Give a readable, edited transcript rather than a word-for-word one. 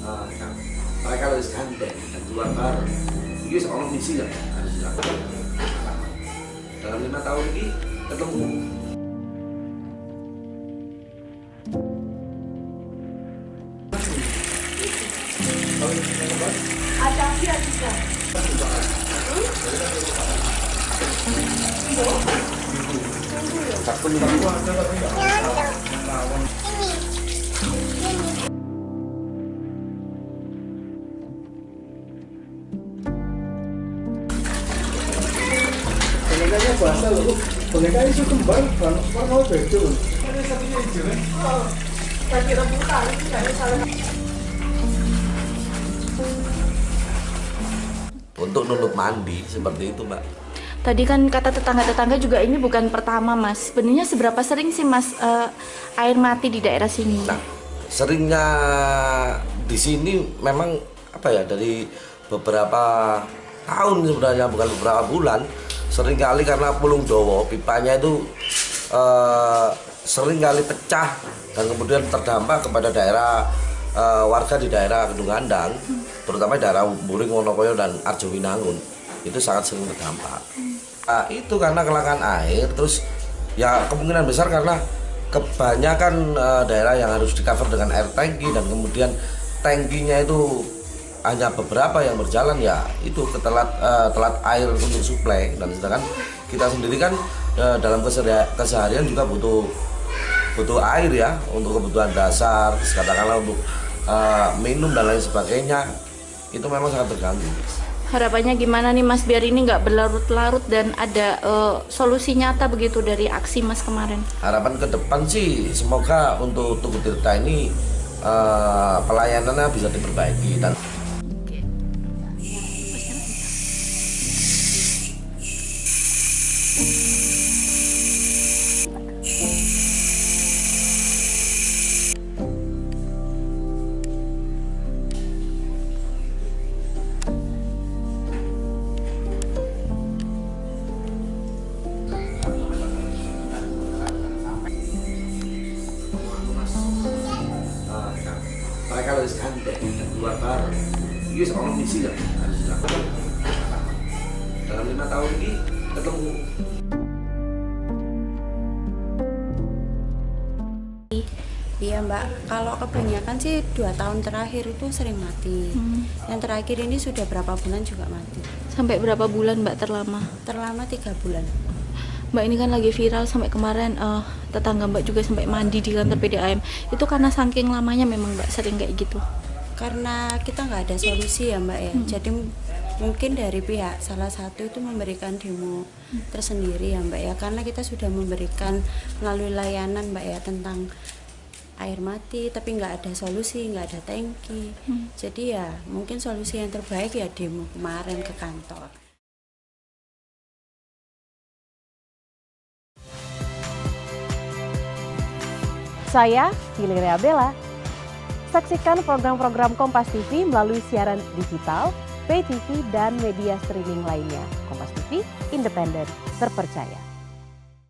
Kan mereka harus gandeng dan keluar bareng. Ini seolah misi lah harus dilakukan dalam 5 tahun ini ketemu. Ada dia juga. Bonekanya bahasa loh, boneka itu kembar, warna beda. Kaki rebutan, nggak salah. Untuk nutup mandi seperti itu, Mbak. Tadi kan kata tetangga-tetangga juga ini bukan pertama, Mas. Sebenarnya seberapa sering sih, Mas, air mati di daerah sini? Nah, seringnya di sini memang apa ya, dari beberapa tahun sebenarnya, bukan beberapa bulan, sering kali karena Pulung Dowo pipanya itu sering kali pecah dan kemudian terdampak kepada daerah warga di daerah Kedung Gandang, terutama daerah Buring, Wonokoyo dan Arjowinangun, itu sangat sering terdampak. Nah, itu karena kelangkaan air, terus ya kemungkinan besar karena kebanyakan daerah yang harus di cover dengan air tangki dan kemudian tangkinya itu hanya beberapa yang berjalan, ya itu telat air untuk suplai. Dan sedangkan kita sendiri kan dalam keseharian juga butuh air ya untuk kebutuhan dasar, katakanlah untuk minum dan lain sebagainya, itu memang sangat terganggu. Harapannya gimana nih, Mas, biar ini nggak berlarut-larut dan ada solusi nyata begitu dari aksi Mas kemarin? Harapan ke depan sih semoga untuk Tugu Tirta ini pelayanannya bisa diperbaiki dan mereka harus gandeng dan keluar bareng. Ini seolah misi lah harus dilakukan dalam 5 tahun ini ketemu. Iya Mbak, kalau kebanyakan sih 2 tahun terakhir itu sering mati. Yang terakhir ini sudah berapa bulan juga mati. Sampai berapa bulan, Mbak, terlama? Terlama 3 bulan. Mbak, ini kan lagi viral sampai kemarin tetangga Mbak juga sampai mandi di kantor PDAM. Itu karena saking lamanya memang Mbak sering kayak gitu? Karena kita nggak ada solusi ya Mbak ya. Jadi mungkin dari pihak salah satu itu memberikan demo tersendiri ya Mbak ya. Karena kita sudah memberikan melalui layanan Mbak ya tentang air mati, tapi nggak ada solusi, nggak ada tangki. Jadi ya mungkin solusi yang terbaik ya demo kemarin ke kantor. Saya Valeria Bella. Saksikan program-program Kompas TV melalui siaran digital, pay TV, dan media streaming lainnya. Kompas TV, independen, terpercaya.